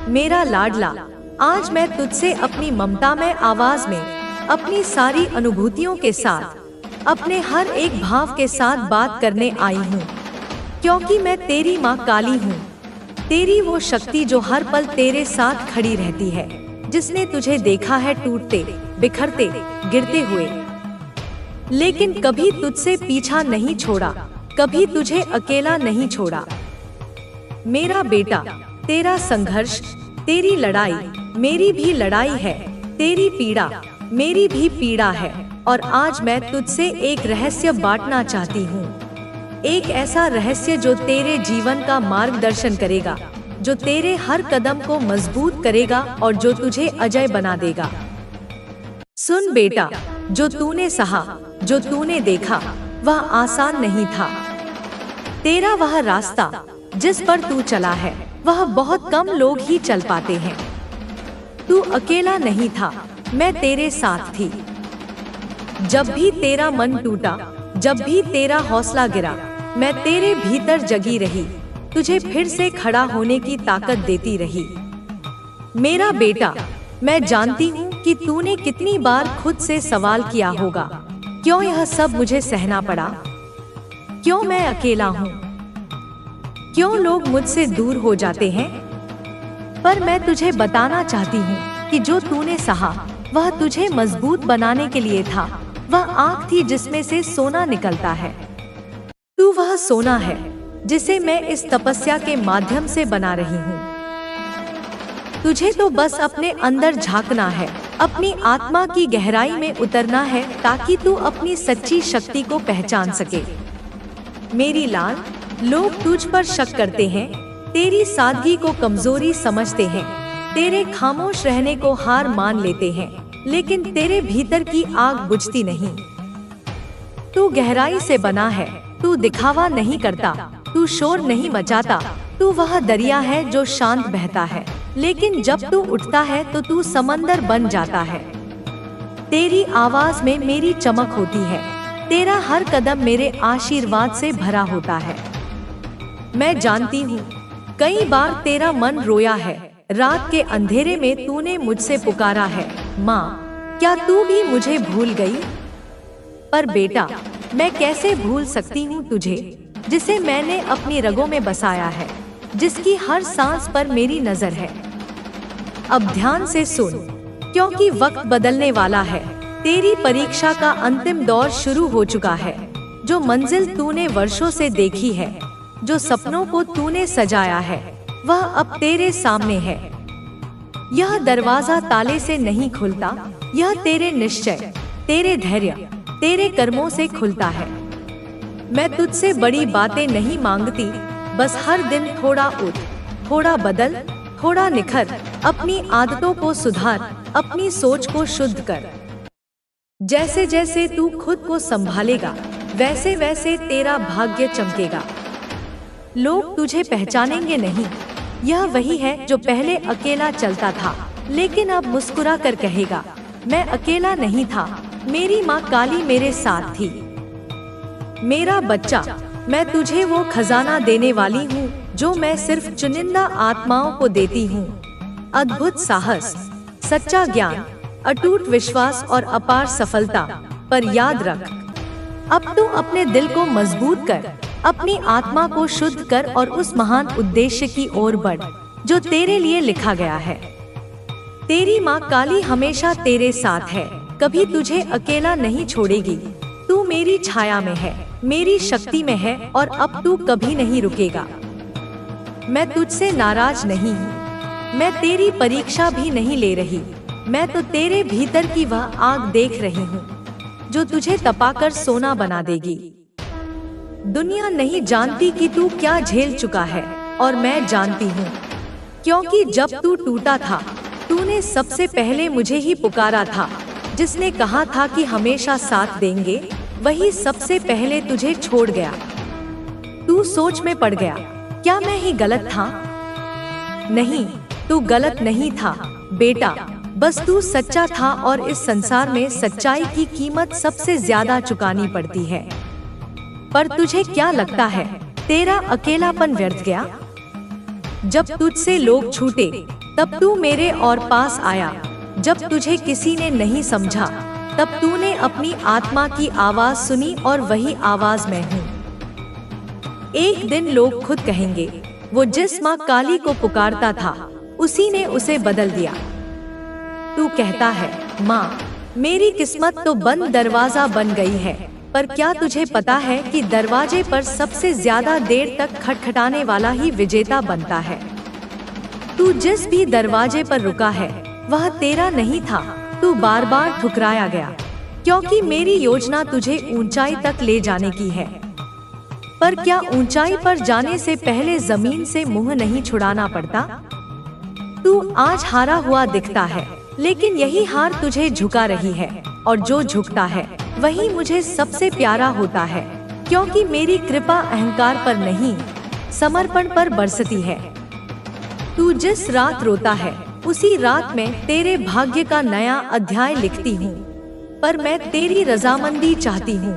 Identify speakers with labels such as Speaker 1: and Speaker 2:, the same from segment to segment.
Speaker 1: मेरा लाडला, आज मैं तुझसे अपनी ममता में आवाज में, अपनी सारी अनुभूतियों के साथ, अपने हर एक भाव के साथ बात करने आई हूँ, क्योंकि मैं तेरी माँ काली हूँ। तेरी वो शक्ति जो हर पल तेरे साथ खड़ी रहती है, जिसने तुझे देखा है टूटते, बिखरते, गिरते हुए, लेकिन कभी तुझसे पीछा नहीं छोड़ा, कभी तुझे अकेला नहीं छोड़ा। मेरा बेटा, तेरा संघर्ष, तेरी लड़ाई मेरी भी लड़ाई है, तेरी पीड़ा मेरी भी पीड़ा है। और आज मैं तुझसे एक रहस्य बांटना चाहती हूँ, एक ऐसा रहस्य जो तेरे जीवन का मार्गदर्शन करेगा, जो तेरे हर कदम को मजबूत करेगा और जो तुझे अजय बना देगा। सुन बेटा, जो तूने सहा, जो तूने देखा, वह आसान नहीं था। तेरा वह रास्ता जिस पर तू चला है, वह बहुत कम लोग ही चल पाते हैं। तू अकेला नहीं था, मैं तेरे साथ थी। जब भी तेरा मन टूटा, जब भी तेरा हौसला गिरा, मैं तेरे भीतर जगी रही, तुझे फिर से खड़ा होने की ताकत देती रही। मेरा बेटा, मैं जानती हूँ कि तूने कितनी बार खुद से सवाल किया होगा, क्यों यह सब मुझे सहना पड़ा, क्यों मैं अकेला हूँ, क्यों लोग मुझसे दूर हो जाते हैं। पर मैं तुझे बताना चाहती हूँ कि जो तूने सहा, वह तुझे मजबूत बनाने के लिए था। वह आग थी जिसमें से सोना निकलता है। तू वह सोना है जिसे मैं इस तपस्या के माध्यम से बना रही हूँ। तुझे तो बस अपने अंदर झांकना है, अपनी आत्मा की गहराई में उतरना है, ताकि तू अपनी सच्ची शक्ति को पहचान सके। मेरी लाल, लोग तुझ पर शक करते हैं, तेरी सादगी को कमजोरी समझते हैं, तेरे खामोश रहने को हार मान लेते हैं, लेकिन तेरे भीतर की आग बुझती नहीं। तू गहराई से बना है, तू दिखावा नहीं करता, तू शोर नहीं मचाता, तू वह दरिया है जो शांत बहता है, लेकिन जब तू उठता है तो तू समंदर बन जाता है। तेरी आवाज में मेरी चमक होती है, तेरा हर कदम मेरे आशीर्वाद से भरा होता है। मैं जानती हूँ, कई बार तेरा मन रोया है, रात के अंधेरे में तूने मुझसे पुकारा है, माँ, क्या तू भी मुझे भूल गई। पर बेटा, मैं कैसे भूल सकती हूँ तुझे, जिसे मैंने अपनी रगों में बसाया है, जिसकी हर सांस पर मेरी नजर है। अब ध्यान से सुन, क्योंकि वक्त बदलने वाला है। तेरी परीक्षा का अंतिम दौर शुरू हो चुका है। जो मंजिल तूने वर्षों से देखी है, जो सपनों को तूने सजाया है, वह अब तेरे सामने है। यह दरवाजा ताले से नहीं खुलता, यह तेरे निश्चय, तेरे धैर्य, तेरे कर्मों से खुलता है। मैं तुझसे बड़ी बातें नहीं मांगती, बस हर दिन थोड़ा उठ, थोड़ा बदल, थोड़ा निखर, अपनी आदतों को सुधार, अपनी सोच को शुद्ध कर। जैसे जैसे तू खुद को संभालेगा, वैसे वैसे तेरा भाग्य चमकेगा। लोग तुझे पहचानेंगे नहीं, यह वही है जो पहले अकेला चलता था, लेकिन अब मुस्कुरा कर कहेगा, मैं अकेला नहीं था, मेरी माँ काली मेरे साथ थी। मेरा बच्चा, मैं तुझे वो खजाना देने वाली हूँ जो मैं सिर्फ चुनिंदा आत्माओं को देती हूँ। अद्भुत साहस, सच्चा ज्ञान, अटूट विश्वास और अपार सफलता। पर याद रख, अब तू अपने दिल को मजबूत कर, अपनी आत्मा को शुद्ध कर और उस महान उद्देश्य की ओर बढ़ जो तेरे लिए लिखा गया है। तेरी माँ काली हमेशा तेरे साथ है, कभी तुझे अकेला नहीं छोड़ेगी। तू मेरी छाया में है, मेरी शक्ति में है और अब तू कभी नहीं रुकेगा। मैं तुझसे नाराज नहीं हूँ, मैं तेरी परीक्षा भी नहीं ले रही, मैं तो तेरे भीतर की वह आग देख रही हूँ जो तुझे तपाकर सोना बना देगी। दुनिया नहीं जानती कि तू क्या झेल चुका है और मैं जानती हूँ, क्योंकि जब तू टूटा था, तूने सबसे पहले मुझे ही पुकारा था। जिसने कहा था कि हमेशा साथ देंगे, वही सबसे पहले तुझे छोड़ गया। तू सोच में पड़ गया, क्या मैं ही गलत था? नहीं, तू गलत नहीं था बेटा, बस तू सच्चा था और इस संसार में सच्चाई की कीमत सबसे ज्यादा चुकानी पड़ती है। पर तुझे क्या लगता है, तेरा अकेलापन व्यर्थ गया? जब तुझसे लोग छूटे, तब तू मेरे और पास आया। जब तुझे किसी ने नहीं समझा, तब तूने अपनी आत्मा की आवाज सुनी और वही आवाज मैं हूँ। एक दिन लोग खुद कहेंगे, वो जिस माँ काली को पुकारता था, उसी ने उसे बदल दिया। तू कहता है, माँ, मेरी किस्मत तो बंद दरवाजा बन गई है, पर क्या तुझे पता है कि दरवाजे पर सबसे ज्यादा देर तक खटखटाने वाला ही विजेता बनता है। तू जिस भी दरवाजे पर रुका है, वह तेरा नहीं था। तू बार बार ठुकराया गया, क्योंकि मेरी योजना तुझे ऊंचाई तक ले जाने की है। पर क्या ऊंचाई पर जाने से पहले जमीन से मुंह नहीं छुड़ाना पड़ता? तू आज हारा हुआ दिखता है, लेकिन यही हार तुझे झुका रही है, और जो झुकता है वही मुझे सबसे प्यारा होता है, क्योंकि मेरी कृपा अहंकार पर नहीं, समर्पण पर बरसती है। तू जिस रात रोता है, उसी रात में तेरे भाग्य का नया अध्याय लिखती हूँ। पर मैं तेरी रजामंदी चाहती हूँ,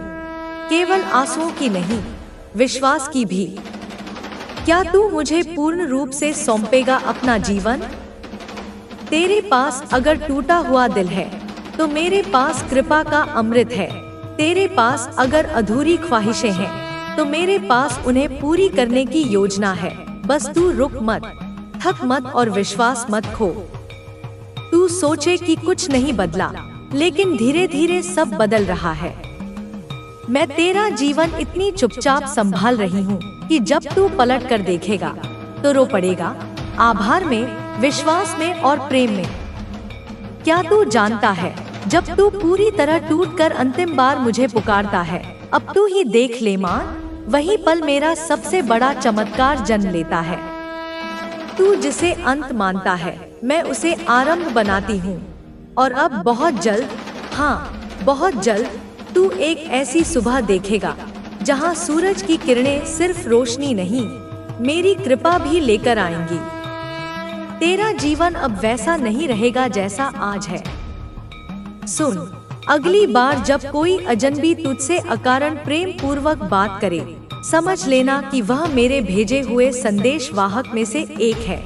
Speaker 1: केवल आंसुओं की नहीं, विश्वास की भी। क्या तू मुझे पूर्ण रूप से सौंपेगा अपना जीवन? तेरे पास अगर टूटा हुआ दिल है, तो मेरे पास कृपा का अमृत है। तेरे पास अगर अधूरी ख्वाहिशें हैं, तो मेरे पास उन्हें पूरी करने की योजना है। बस तू रुक मत, थक मत और विश्वास मत खो। तू सोचे कि कुछ नहीं बदला, लेकिन धीरे धीरे सब बदल रहा है। मैं तेरा जीवन इतनी चुपचाप संभाल रही हूँ कि जब तू पलट कर देखेगा, तो रो पड़ेगा, आभार में, विश्वास में और प्रेम में। क्या तू जानता है, जब तू पूरी तरह टूटकर अंतिम बार मुझे पुकारता है, अब तू ही देख ले माँ, वही पल मेरा सबसे बड़ा चमत्कार जन्म लेता है। तू जिसे अंत मानता है, मैं उसे आरंभ बनाती हूँ। और अब बहुत जल्द, हाँ बहुत जल्द, तू एक ऐसी सुबह देखेगा जहाँ सूरज की किरणें सिर्फ रोशनी नहीं, मेरी कृपा भी लेकर आएंगी। तेरा जीवन अब वैसा नहीं रहेगा जैसा आज है। सुन, अगली बार जब कोई अजनबी तुझसे अकारण प्रेम पूर्वक बात करे, समझ लेना कि वह मेरे भेजे हुए संदेशवाहक में से एक है।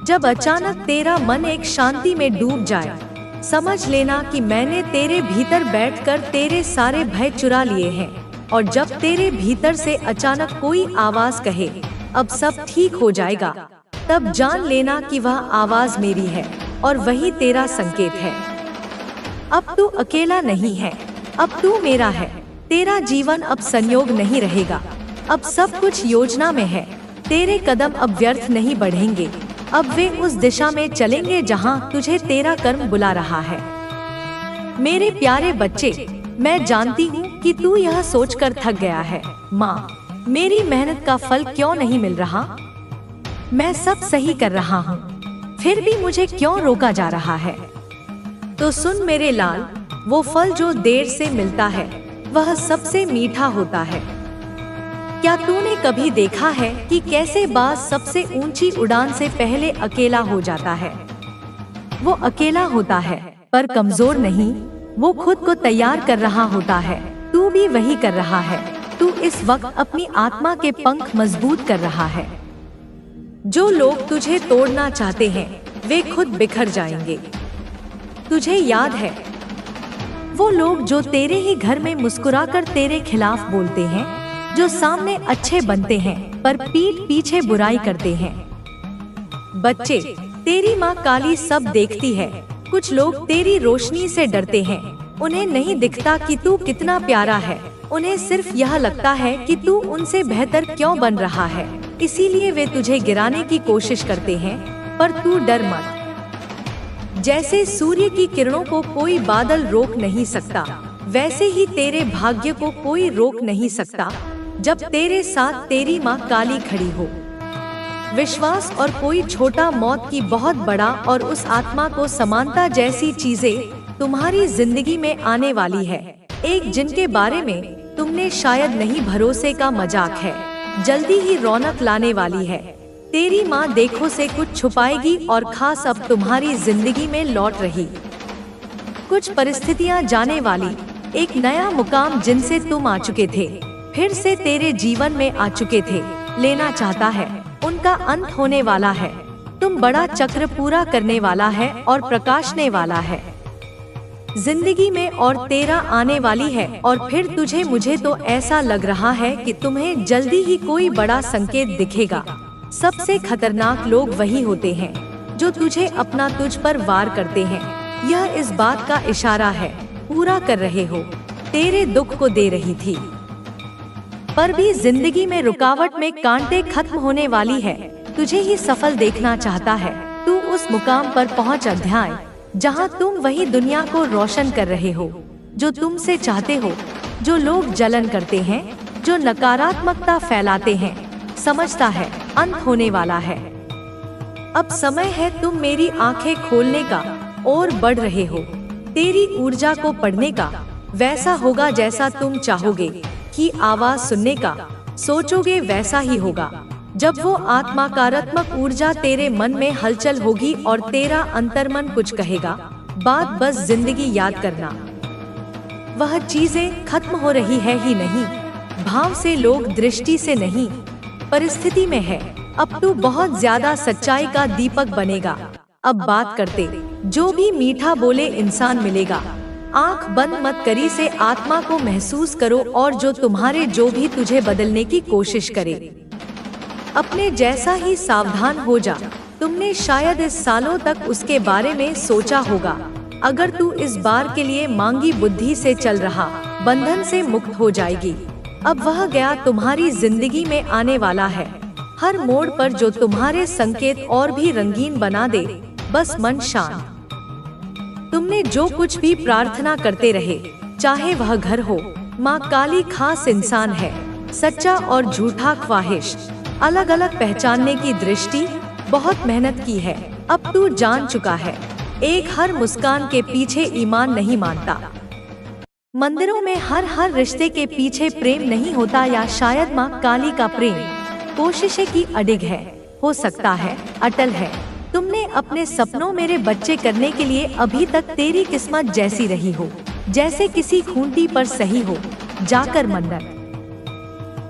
Speaker 1: जब अचानक तेरा मन एक शांति में डूब जाए, समझ लेना कि मैंने तेरे भीतर बैठकर तेरे सारे भय चुरा लिए हैं। और जब तेरे भीतर से अचानक कोई आवाज कहे, अब सब ठीक हो जाएगा, तब जान लेना कि वह आवाज मेरी है और वही तेरा संकेत है। अब तू अकेला नहीं है, अब तू मेरा है। तेरा जीवन अब संयोग नहीं रहेगा, अब सब कुछ योजना में है। तेरे कदम अब व्यर्थ नहीं बढ़ेंगे, अब वे उस दिशा में चलेंगे जहां तुझे तेरा कर्म बुला रहा है। मेरे प्यारे बच्चे, मैं जानती हूँ कि तू यह सोचकर थक गया है, माँ, मेरी मेहनत का फल क्यों नहीं मिल रहा? मैं सब सही कर रहा हूँ, फिर भी मुझे क्यों रोका जा रहा है? तो सुन मेरे लाल, वो फल जो देर से मिलता है, वह सबसे मीठा होता है। क्या तूने कभी देखा है कि कैसे बाज सबसे ऊंची उड़ान से पहले अकेला हो जाता है? वो अकेला होता है, पर कमजोर नहीं। वो खुद को तैयार कर रहा होता है। तू भी वही कर रहा है। तू इस वक्त अपनी आत्मा के पंख मजबूत कर रहा है। जो लोग तुझे तोड़ना चाहते हैं, वे खुद बिखर जाएंगे। तुझे याद है, वो लोग जो तेरे ही घर में मुस्कुराकर तेरे खिलाफ बोलते हैं, जो सामने अच्छे बनते हैं पर पीठ पीछे बुराई करते हैं। बच्चे, तेरी माँ काली सब देखती है। कुछ लोग तेरी रोशनी से डरते हैं। उन्हें नहीं दिखता कि तू कितना प्यारा है। उन्हें सिर्फ यह लगता है कि तू उनसे बेहतर क्यों बन रहा है, इसीलिए वे तुझे गिराने की कोशिश करते हैं। पर तू डर मत। जैसे सूर्य की किरणों को कोई बादल रोक नहीं सकता, वैसे ही तेरे भाग्य को कोई रोक नहीं सकता, जब तेरे साथ तेरी माँ काली खड़ी हो। विश्वास और कोई छोटा मौत की बहुत बड़ा और उस आत्मा को समानता जैसी चीजें तुम्हारी जिंदगी में आने वाली है। एक जिनके बारे में तुमने शायद नहीं भरोसे का मजाक है, जल्दी ही रौनक लाने वाली है। तेरी माँ देखो से कुछ छुपाएगी और खास अब तुम्हारी जिंदगी में लौट रही कुछ परिस्थितियाँ जाने वाली, एक नया मुकाम जिनसे तुम आ चुके थे, फिर से तेरे जीवन में आ चुके थे, लेना चाहता है, उनका अंत होने वाला है। तुम बड़ा चक्र पूरा करने वाला है और प्रकाशने वाला है जिंदगी में, और तेरा आने वाली है। और फिर तुझे, मुझे तो ऐसा लग रहा है कि तुम्हें जल्दी ही कोई बड़ा संकेत दिखेगा। सबसे खतरनाक लोग वही होते हैं जो तुझे अपना तुझ पर वार करते हैं। यह इस बात का इशारा है, पूरा कर रहे हो, तेरे दुख को दे रही थी, पर भी जिंदगी में रुकावट में कांटे खत्म होने वाली है। तुझे ही सफल देखना चाहता है। तू उस मुकाम पर पहुंच अध्याय जहां तुम वही दुनिया को रोशन कर रहे हो जो तुमसे चाहते हो। जो लोग जलन करते हैं, जो नकारात्मकता फैलाते हैं, समझता है अंत होने वाला है। अब समय है तुम मेरी आंखें खोलने का, और बढ़ रहे हो। तेरी ऊर्जा को पढ़ने का, वैसा होगा जैसा तुम चाहोगे। की आवाज सुनने का, सोचोगे वैसा ही होगा। जब वो आत्माकारात्मक ऊर्जा तेरे मन में हलचल होगी और तेरा अंतर्मन कुछ कहेगा, बात बस जिंदगी याद करना। वह चीजें खत्म हो रही है ही नहीं, भाव से, लोग दृष्टि से नहीं, परिस्थिति में है। अब तू बहुत ज्यादा सच्चाई का दीपक बनेगा। अब बात करते जो भी मीठा बोले इंसान मिलेगा। आंख बंद मत करी से आत्मा को महसूस करो, और जो तुम्हारे, जो भी तुझे बदलने की कोशिश करे, अपने जैसा ही सावधान हो जा। तुमने शायद इस सालों तक उसके बारे में सोचा होगा। अगर तू इस बार के लिए मांगी बुद्धि से चल रहा, बंधन से मुक्त हो जाएगी। अब वह गया तुम्हारी जिंदगी में आने वाला है, हर मोड़ पर जो तुम्हारे संकेत और भी रंगीन बना दे। बस मन शांत। तुमने जो कुछ भी प्रार्थना करते रहे, चाहे वह घर हो, माँ काली खास इंसान है, सच्चा और झूठा ख्वाहिश अलग अलग पहचानने की दृष्टि, बहुत मेहनत की है। अब तू जान चुका है, एक हर मुस्कान के पीछे ईमान नहीं मानता। मंदिरों में हर रिश्ते के पीछे प्रेम नहीं होता, या शायद माँ काली का प्रेम कोशिशें की अडिग है, हो सकता है अटल है। तुमने अपने सपनों मेरे बच्चे करने के लिए अभी तक तेरी किस्मत जैसी रही हो, जैसे किसी खूंटी पर सही हो जाकर मन्नत।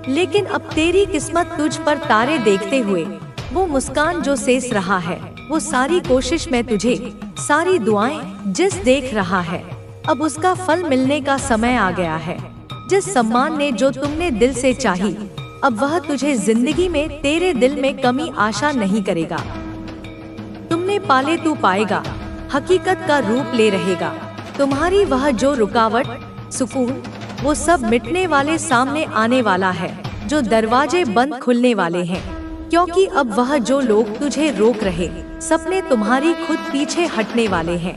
Speaker 1: लेकिन अब तेरी किस्मत तुझ पर तारे देखते हुए, वो मुस्कान जो शेष रहा है, वो सारी कोशिश में तुझे, सारी दुआएं जिस देख रहा है, अब उसका फल मिलने का समय आ गया है। जिस सम्मान ने, जो तुमने दिल से चाही, अब वह तुझे जिंदगी में, तेरे दिल में कमी आशा नहीं करेगा। तुमने पाले तू पाएगा, हकीकत का रूप ले रहेगा। तुम्हारी वह जो रुकावट, सुकून, वो सब मिटने वाले, सामने आने वाला है। जो दरवाजे बंद खुलने वाले हैं, क्योंकि अब वह जो लोग तुझे रोक रहे, सपने तुम्हारी खुद पीछे हटने वाले हैं।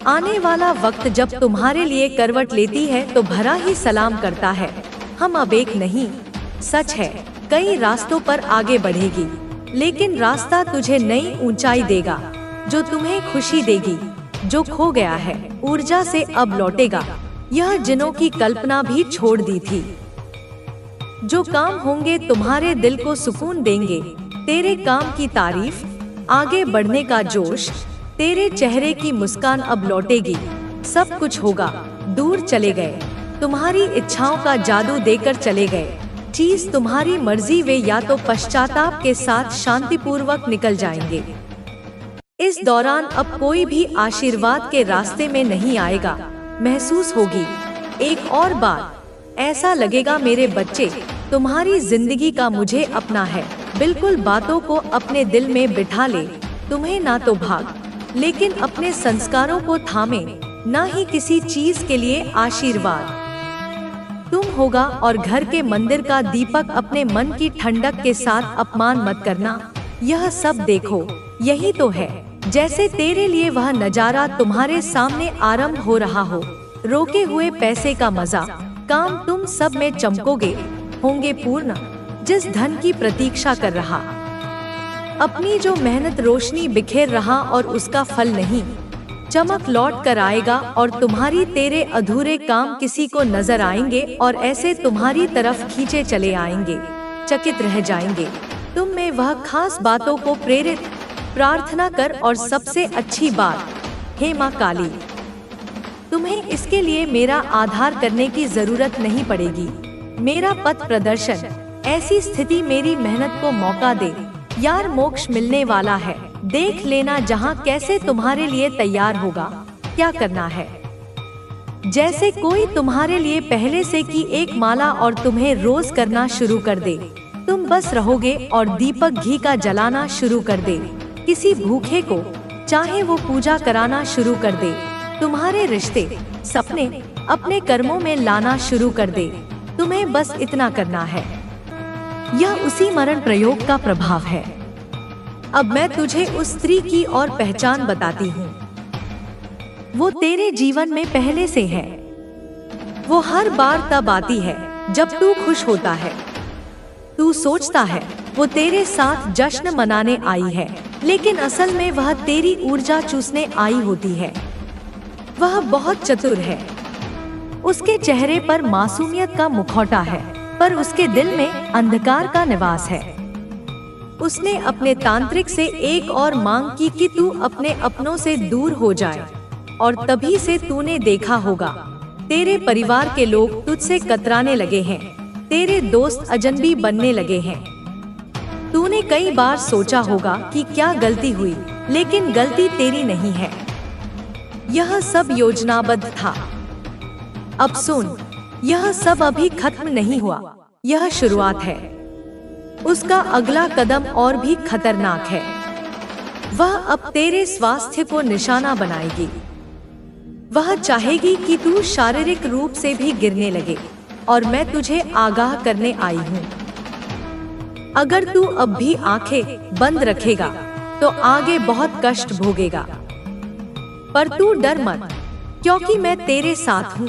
Speaker 1: आने वाला वक्त जब तुम्हारे लिए करवट लेती है तो भरा ही सलाम करता है। हम अब एक नहीं, सच है, कई रास्तों पर आगे बढ़ेगी, लेकिन रास्ता तुझे नई ऊंचाई देगा, जो तुम्हें खुशी देगी। जो खो गया है, ऊर्जा से अब लौटेगा। यह जिनों की कल्पना भी छोड़ दी थी। जो काम होंगे तुम्हारे दिल को सुकून देंगे, तेरे काम की तारीफ, आगे बढ़ने का जोश, तेरे चेहरे की मुस्कान अब लौटेगी। सब कुछ होगा। दूर चले गए, तुम्हारी इच्छाओं का जादू देकर चले गए। चीज तुम्हारी मर्जी, वे या तो पश्चाताप के साथ शांतिपूर्वक निकल जाएंगे। इस दौरान अब कोई भी आशीर्वाद के रास्ते में नहीं आएगा। महसूस होगी एक और बात, ऐसा लगेगा मेरे बच्चे, तुम्हारी जिंदगी का मुझे अपना है। बिल्कुल बातों को अपने दिल में बिठा ले। तुम्हें ना तो भाग, लेकिन अपने संस्कारों को थामे, ना ही किसी चीज के लिए आशीर्वाद। तुम होगा और घर के मंदिर का दीपक, अपने मन की ठंडक के साथ अपमान मत करना। यह सब देखो, यही तो है, जैसे तेरे लिए वह नजारा तुम्हारे सामने आरंभ हो रहा हो। रोके हुए पैसे का मजा, काम तुम सब में चमकोगे, होंगे पूर्ण। जिस धन की प्रतीक्षा कर रहा, अपनी जो मेहनत रोशनी बिखेर रहा, और उसका फल नहीं, चमक लौट कर आएगा। और तुम्हारी तेरे अधूरे काम किसी को नजर आएंगे, और ऐसे तुम्हारी तरफ खींचे चले आएंगे, चकित रह जाएंगे। तुम में वह खास बातों को प्रेरित, प्रार्थना कर। और सबसे अच्छी बात, हे माँ काली, तुम्हें इसके लिए मेरा आधार करने की जरूरत नहीं पड़ेगी। मेरा पथ प्रदर्शन, ऐसी स्थिति मेरी मेहनत को मौका दे। यार मोक्ष मिलने वाला है, देख लेना जहाँ कैसे तुम्हारे लिए तैयार होगा। क्या करना है, जैसे कोई तुम्हारे लिए पहले से की एक माला और तुम्हें रोज करना शुरू कर दे। तुम बस रहोगे और दीपक घी का जलाना शुरू कर दे। किसी भूखे को चाहे वो पूजा कराना शुरू कर दे। तुम्हारे रिश्ते सपने अपने कर्मों में लाना शुरू कर दे। तुम्हें बस इतना करना है। यह उसी मरण प्रयोग का प्रभाव है। अब मैं तुझे उस स्त्री की और पहचान बताती हूँ। वो तेरे जीवन में पहले से है। वो हर बार तब आती है जब तू खुश होता है। तू सोचता है वो तेरे साथ जश्न मनाने आई है, लेकिन असल में वह तेरी ऊर्जा चूसने आई होती है। वह बहुत चतुर है। उसके चेहरे पर मासूमियत का मुखौटा है, पर उसके दिल में अंधकार का निवास है। उसने अपने तांत्रिक से एक और मांग की कि तू अपने अपनों से दूर हो जाए, और तभी से तूने देखा होगा तेरे परिवार के लोग तुझसे कतराने लगे हैं। तेरे दोस्त अजनबी बनने लगे हैं। तूने कई बार सोचा होगा कि क्या गलती हुई, लेकिन गलती तेरी नहीं है। यह सब योजनाबद्ध था। अब सुन, यह सब अभी खत्म नहीं हुआ, यह शुरुआत है। उसका अगला कदम और भी खतरनाक है। वह अब तेरे स्वास्थ्य को निशाना बनाएगी। वह चाहेगी कि तू शारीरिक रूप से भी गिरने लगे, और मैं तुझे आगाह करने आई हूँ। अगर तू अब भी आंखें बंद रखेगा तो आगे बहुत कष्ट भोगेगा। पर तू डर मत, क्योंकि मैं तेरे साथ हूँ।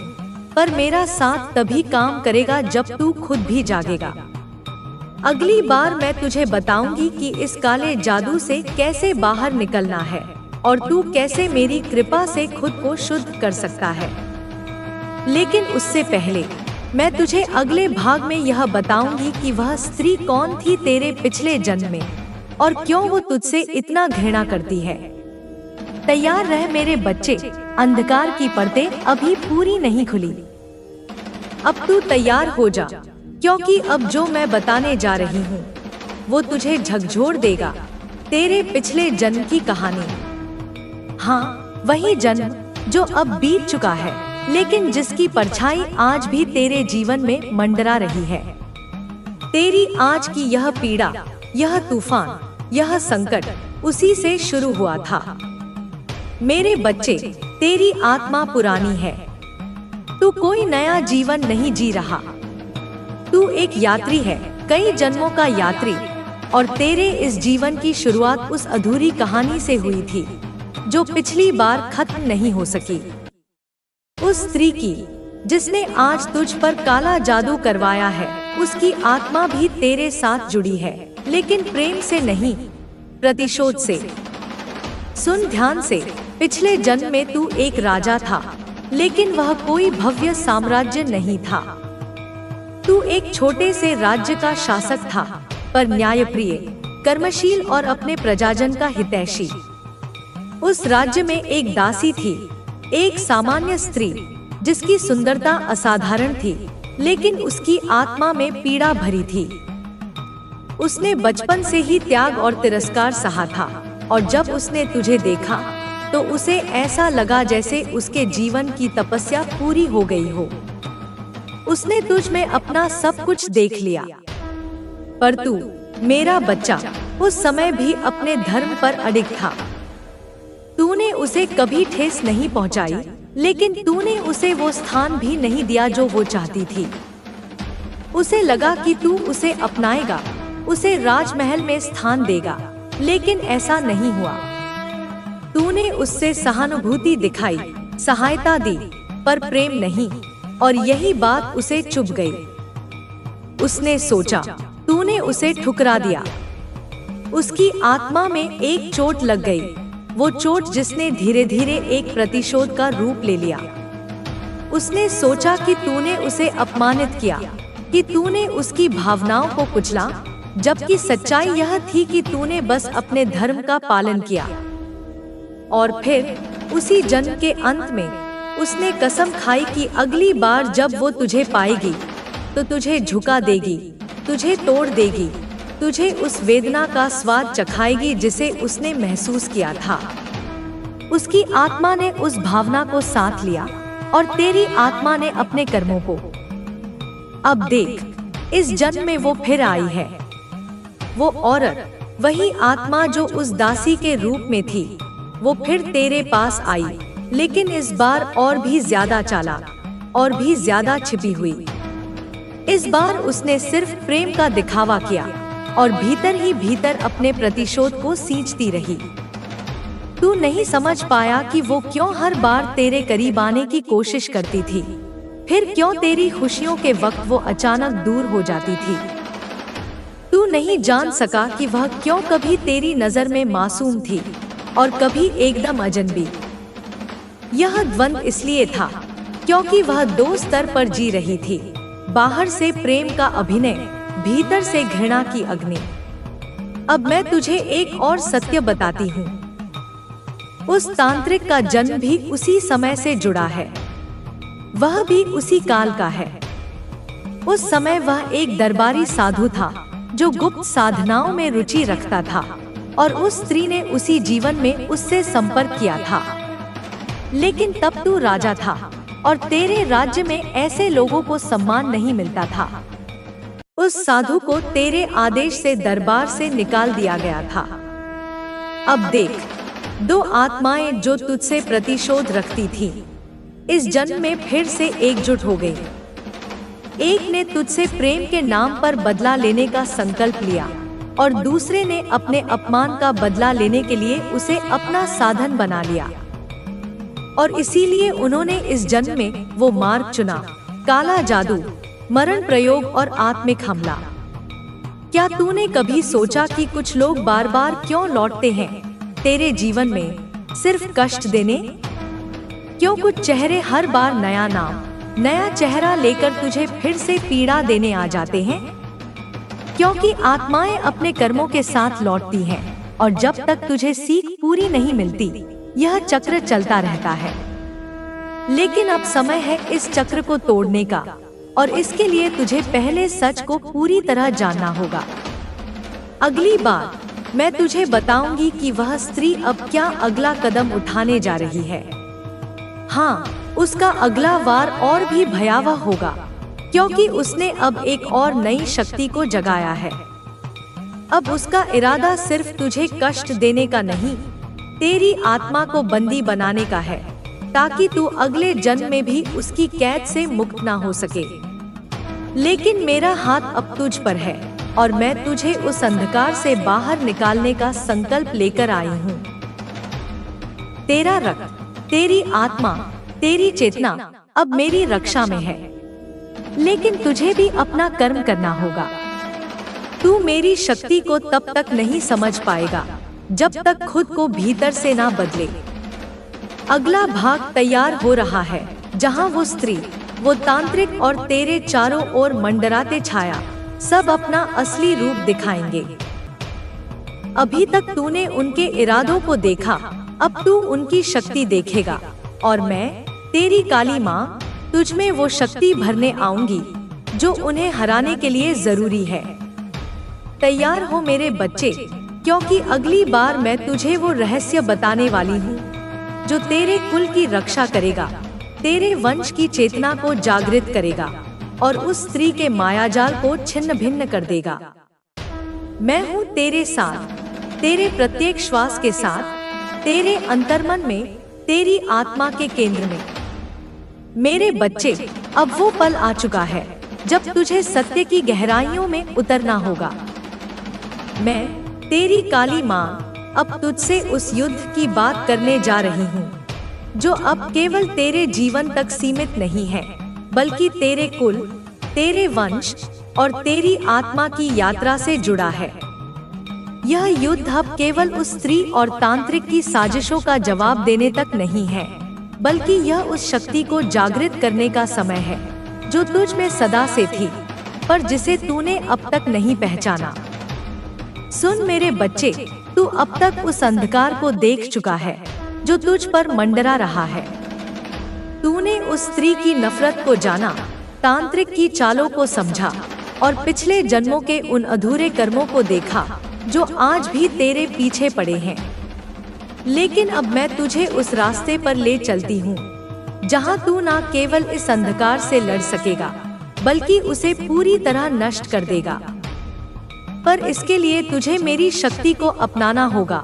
Speaker 1: पर मेरा साथ तभी काम करेगा जब तू खुद भी जागेगा। अगली बार मैं तुझे बताऊंगी कि इस काले जादू से कैसे बाहर निकलना है, और तू कैसे मेरी कृपा से खुद को शुद्ध कर सकता है। लेकिन उससे पहले मैं तुझे अगले भाग में यह बताऊंगी कि वह स्त्री कौन थी तेरे पिछले जन्म में, और क्यों वो तुझसे इतना घृणा करती है। तैयार रह मेरे बच्चे, अंधकार की परतें अभी पूरी नहीं खुली। अब तू तैयार हो जा, क्योंकि अब जो मैं बताने जा रही हूँ वो तुझे झकझोर देगा तेरे पिछले जन्म की कहानी। हाँ, वही जन्म जो अब बीत चुका है, लेकिन जिसकी परछाई आज भी तेरे जीवन में मंडरा रही है। तेरी आज की यह पीड़ा, यह तूफान, यह संकट उसी से शुरू हुआ था। मेरे बच्चे, तेरी आत्मा पुरानी है। तू कोई नया जीवन नहीं जी रहा। तू एक यात्री है, कई जन्मों का यात्री, और तेरे इस जीवन की शुरुआत उस अधूरी कहानी से हुई थी जो पिछली बार खत्म नहीं हो सकी। उस स्त्री की जिसने आज तुझ पर काला जादू करवाया है, उसकी आत्मा भी तेरे साथ जुड़ी है, लेकिन प्रेम से नहीं, प्रतिशोध से। सुन ध्यान से, पिछले जन्म में तू एक राजा था, लेकिन वह कोई भव्य साम्राज्य नहीं था। तू एक छोटे से राज्य का शासक था, पर न्यायप्रिय, कर्मशील और अपने प्रजाजन का हितैषी। उस राज्य में एक दासी थी, एक सामान्य स्त्री जिसकी सुंदरता असाधारण थी, लेकिन उसकी आत्मा में पीड़ा भरी थी। उसने बचपन से ही त्याग और तिरस्कार सहा था, और जब उसने तुझे देखा तो उसे ऐसा लगा जैसे उसके जीवन की तपस्या पूरी हो गई हो। उसने तुझ में अपना सब कुछ देख लिया। पर तू, मेरा बच्चा, उस समय भी अपने धर्म पर अडिग था। तूने उसे कभी ठेस नहीं पहुंचाई, लेकिन तूने उसे वो स्थान भी नहीं दिया जो वो चाहती थी। उसे लगा कि तू उसे अपनाएगा, उसे राजमहल में स्थान देगा, लेकिन ऐसा नहीं हुआ। तूने उससे सहानुभूति दिखाई, सहायता दी, पर प्रेम नहीं, और यही बात उसे चुभ गई। उसने सोचा तूने उसे ठुकरा दिया। उसकी आत्मा में एक चोट लग गई, वो चोट जिसने धीरे धीरे एक प्रतिशोध का रूप ले लिया। उसने सोचा कि तूने उसे अपमानित किया, कि तूने उसकी भावनाओं को कुचला, जबकि सच्चाई यह थी कि तूने बस अपने धर्म का पालन किया। और फिर उसी जन्म के अंत में उसने कसम खाई कि अगली बार जब वो तुझे पाएगी तो तुझे झुका देगी, तुझे तोड़ देगी, तुझे उस वेदना का स्वाद चखाएगी जिसे उसने महसूस किया था। उसकी आत्मा ने उस भावना को साथ लिया और तेरी आत्मा ने अपने कर्मों को। अब देख, इस जन्म में वो फिर आई है। वो औरत, वही आत्मा जो उस दासी के रूप में थी, वो फिर तेरे पास आई, लेकिन इस बार और भी ज्यादा चालाक और भी ज्यादा छिपी हुई। इस बार उसने सिर्फ प्रेम का दिखावा किया और भीतर ही भीतर अपने प्रतिशोध को सींचती रही। तू नहीं समझ पाया कि वो क्यों हर बार तेरे करीब आने की कोशिश करती थी, फिर क्यों तेरी खुशियों के वक्त वो अचानक दूर हो जाती थी। तू नहीं जान सका कि वह क्यों कभी तेरी नजर में मासूम थी और कभी एकदम अजनबी। यह द्वंद्व इसलिए था क्योंकि वह दो स्तर पर जी रही थी, बाहर से प्रेम का अभिनय, भीतर से घृणा की अग्नि। अब मैं तुझे एक और सत्य बताती हूँ। उस तांत्रिक का जन्म भी उसी समय से जुड़ा है, वह भी उसी काल का है। उस समय वह एक दरबारी साधु था जो गुप्त साधनाओं में रुचि रखता था और उस स्त्री ने उसी जीवन में उससे संपर्क किया था। लेकिन तब तू राजा था और तेरे राज्य में ऐसे लोगों को सम्मान नहीं मिलता था। उस साधु को तेरे आदेश से दरबार से निकाल दिया गया था। अब देख, दो आत्माएं जो तुझसे प्रतिशोध रखती थीं, इस जन्म में फिर से एकजुट हो गई। एक ने तुझसे प्रेम के नाम पर बदला लेने का संकल्प लिया और दूसरे ने अपने अपमान का बदला लेने के लिए उसे अपना साधन बना लिया। और इसीलिए उन्होंने इस जन्म में वो मार्ग चुना, काला जादू, मरण प्रयोग और आत्मिक हमला। क्या तूने कभी सोचा कि कुछ लोग बार बार क्यों लौटते हैं तेरे जीवन में, सिर्फ कष्ट देने? क्यों कुछ चेहरे हर बार नया नाम, नया चेहरा लेकर तुझे फिर से पीड़ा देने आ जाते हैं? क्योंकि आत्माएं अपने कर्मों के साथ लौटती हैं और जब तक तुझे सीख पूरी नहीं मिलती, यह चक्र चलता रहता है। लेकिन अब समय है इस चक्र को तोड़ने का, और इसके लिए तुझे पहले सच को पूरी तरह जानना होगा। अगली बार मैं तुझे बताऊंगी कि वह स्त्री अब क्या अगला कदम उठाने जा रही है। हाँ, उसका अगला वार और भी भयावह होगा, क्योंकि उसने अब एक और नई शक्ति को जगाया है। अब उसका इरादा सिर्फ तुझे कष्ट देने का नहीं, तेरी आत्मा को बंदी बनाने का है, ताकि तू अगले जन्म में भी उसकी कैद से मुक्त ना हो सके। लेकिन मेरा हाथ अब तुझ पर है और मैं तुझे उस अंधकार से बाहर निकालने का संकल्प लेकर आई हूँ। तेरा रक्त, तेरी आत्मा, तेरी चेतना अब मेरी रक्षा में है, लेकिन तुझे भी अपना कर्म करना होगा। तू मेरी शक्ति को तब तक नहीं समझ पाएगा जब तक खुद को भीतर से ना बदले। अगला भाग तैयार हो रहा है, जहाँ वो स्त्री, वो तांत्रिक और तेरे चारों ओर मंडराते छाया सब अपना असली रूप दिखाएंगे। अभी तक तूने उनके इरादों को देखा, अब तू उनकी शक्ति देखेगा और मैं, तेरी काली माँ, तुझ में वो शक्ति भरने आऊंगी जो उन्हें हराने के लिए जरूरी है। तैयार हो मेरे बच्चे, क्योंकि अगली बार मैं तुझे वो रहस्य बताने वाली हूँ जो तेरे कुल की रक्षा करेगा, तेरे वंश की चेतना को जागृत करेगा और उस स्त्री के मायाजाल को छिन्न भिन्न कर देगा। मैं हूँ तेरे साथ, तेरे प्रत्येक श्वास के साथ, तेरे अंतर्मन में, तेरी आत्मा के केंद्र में। मेरे बच्चे, अब वो पल आ चुका है जब तुझे सत्य की गहराइयों में उतरना होगा। मैं, तेरी काली माँ, अब तुझसे उस युद्ध की बात करने जा रही हूँ जो अब केवल तेरे जीवन तक सीमित नहीं है, बल्कि तेरे कुल, तेरे वंश और तेरी आत्मा की यात्रा से जुड़ा है। यह युद्ध अब केवल उस स्त्री और तांत्रिक की साजिशों का जवाब देने तक नहीं है, बल्कि यह उस शक्ति को जागृत करने का समय है जो तुझ में सदा से थी, पर जिसे तूने अब तक नहीं पहचाना। सुन मेरे बच्चे, तू अब तक उस अंधकार को देख चुका है जो तुझ पर मंडरा रहा है। तूने उस स्त्री की नफरत को जाना, तांत्रिक की चालों को समझा और पिछले जन्मों के उन अधूरे कर्मों को देखा जो आज भी तेरे पीछे पड़े हैं। लेकिन अब मैं तुझे उस रास्ते पर ले चलती हूँ जहाँ तू न केवल इस अंधकार से लड़ सकेगा बल्कि उसे पूरी तरह नष्ट कर देगा। पर इसके लिए तुझे मेरी शक्ति को अपनाना होगा,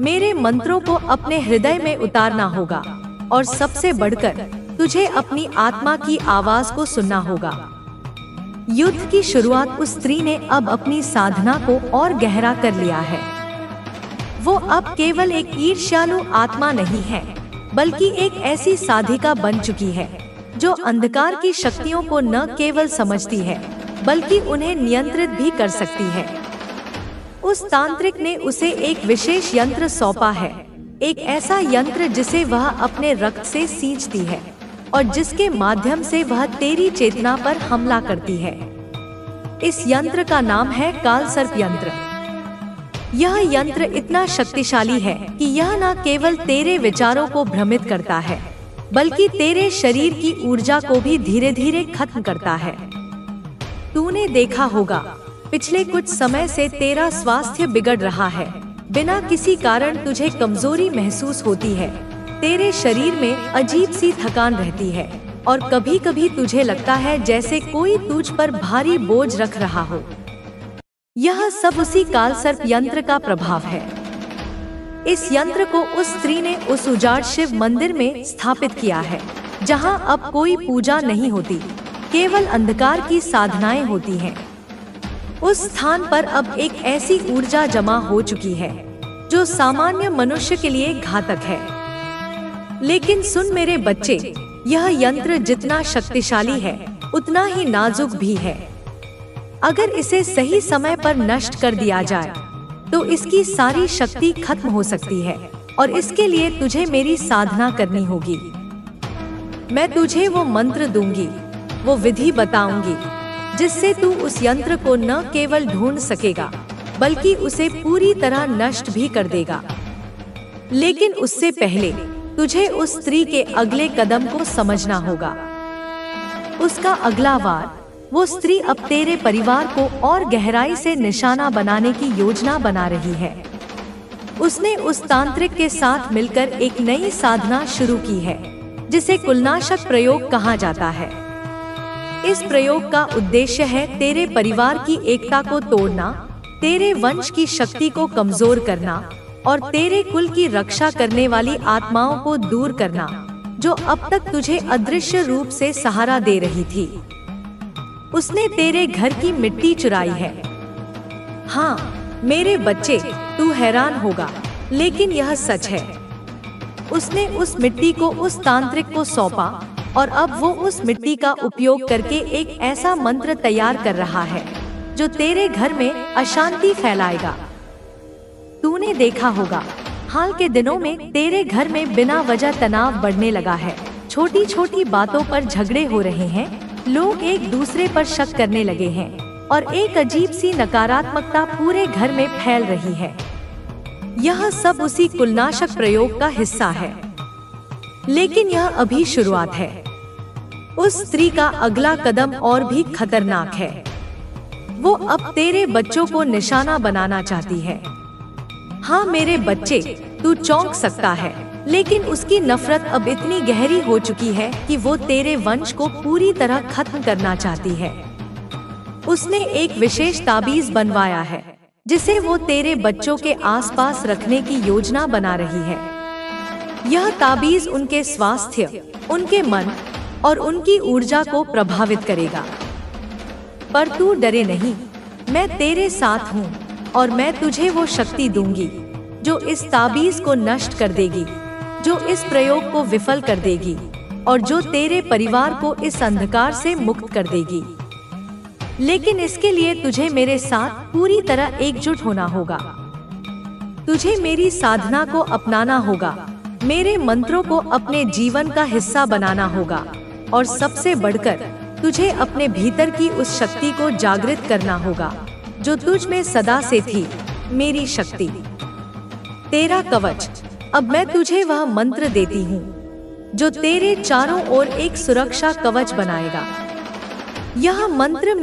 Speaker 1: मेरे मंत्रों को अपने हृदय में उतारना होगा और सबसे बढ़कर तुझे अपनी आत्मा की आवाज को सुनना होगा। युद्ध की शुरुआत उस स्त्री ने अब अपनी साधना को और गहरा कर लिया है। वो अब केवल एक ईर्ष्यालु आत्मा नहीं है बल्कि एक ऐसी साधिका बन चुकी है जो अंधकार की शक्तियों को न केवल समझती है बल्कि उन्हें नियंत्रित भी कर सकती है। उस तांत्रिक ने उसे एक विशेष यंत्र सौंपा है, एक ऐसा यंत्र जिसे वह अपने रक्त से सींचती है और जिसके माध्यम से वह तेरी चेतना पर हमला करती है। इस यंत्र का नाम है काल सर्प यंत्र। यह यंत्र इतना शक्तिशाली है कि यह न केवल तेरे विचारों को भ्रमित करता है बल्कि तेरे शरीर की ऊर्जा को भी धीरे धीरे खत्म करता है। तूने देखा होगा पिछले कुछ समय से तेरा स्वास्थ्य बिगड़ रहा है, बिना किसी कारण तुझे कमजोरी महसूस होती है, तेरे शरीर में अजीब सी थकान रहती है और कभी कभी तुझे लगता है जैसे कोई तुझ पर भारी बोझ रख रहा हो। यह सब उसी काल सर्प यंत्र का प्रभाव है। इस यंत्र को उस स्त्री ने उस उजाड़ शिव मंदिर में स्थापित किया है जहां अब कोई पूजा नहीं होती, केवल अंधकार की साधनाएं होती हैं। उस स्थान पर अब एक ऐसी ऊर्जा जमा हो चुकी है जो सामान्य मनुष्य के लिए घातक है। लेकिन सुन मेरे बच्चे, यह यंत्र जितना शक्तिशाली है उतना ही नाजुक भी है। अगर इसे सही समय पर नष्ट कर दिया जाए तो इसकी सारी शक्ति खत्म हो सकती है और इसके लिए तुझे मेरी साधना करनी होगी। मैं तुझे वो मंत्र दूंगी, वो विधि बताऊंगी जिससे तू उस यंत्र को न केवल ढूंढ सकेगा बल्कि उसे पूरी तरह नष्ट भी कर देगा। लेकिन उससे पहले तुझे उस स्त्री के अगले कदम को समझना होगा। उसका अगला वार, वो स्त्री अब तेरे परिवार को और गहराई से निशाना बनाने की योजना बना रही है। उसने उस तांत्रिक के साथ मिलकर एक नई साधना शुरू की है जिसे कुलनाशक प्रयोग कहा जाता है। इस प्रयोग का उद्देश्य है तेरे परिवार की एकता को तोड़ना, तेरे वंश की शक्ति को कमजोर करना और तेरे कुल की रक्षा करने वाली आत्माओं को दूर करना जो अब तक तुझे अदृश्य रूप से सहारा दे रही थी। उसने तेरे घर की मिट्टी चुराई है। हाँ मेरे बच्चे, तू हैरान होगा लेकिन यह सच है। उसने उस मिट्टी को उस तांत्रिक को सौंपा और अब वो उस मिट्टी का उपयोग करके एक ऐसा मंत्र तैयार कर रहा है जो तेरे घर में अशांति फैलाएगा। तूने देखा होगा हाल के दिनों में तेरे घर में बिना वजह तनाव बढ़ने लगा है। छोटी छोटी बातों पर झगड़े हो रहे हैं, लोग एक दूसरे पर शक करने लगे हैं और एक अजीब सी नकारात्मकता पूरे घर में फैल रही है। यह सब उसी कुलनाशक प्रयोग का हिस्सा है। लेकिन यह अभी शुरुआत है। उस स्त्री का अगला कदम और भी खतरनाक है। वो अब तेरे बच्चों को निशाना बनाना चाहती है। हाँ मेरे बच्चे, तू चौंक सकता है लेकिन उसकी नफरत अब इतनी गहरी हो चुकी है कि वो तेरे वंश को पूरी तरह खत्म करना चाहती है। उसने एक विशेष ताबीज बनवाया है जिसे वो तेरे बच्चों के आसपास रखने की योजना बना रही है। यह ताबीज उनके स्वास्थ्य, उनके मन और उनकी ऊर्जा को प्रभावित करेगा। पर तू डरे नहीं, मैं तेरे साथ हूँ और मैं तुझे वो शक्ति दूंगी जो इस ताबीज को नष्ट कर देगी, जो इस प्रयोग को विफल कर देगी और जो तेरे परिवार को इस अंधकार से मुक्त कर देगी। लेकिन इसके लिए तुझे मेरे साथ पूरी तरह एकजुट होना होगा। तुझे मेरी साधना को अपनाना होगा, मेरे मंत्रों को अपने जीवन का हिस्सा बनाना होगा और सबसे बढ़कर तुझे अपने भीतर की उस शक्ति को जागृत करना होगा जो तुझ में सदा से थी, मेरी शक्ति, तेरा कवच। अब मैं तुझे वह मंत्र देती हूँ जो तेरे चारों ओर एक सुरक्षा कवच बनाएगा। यह मंत्र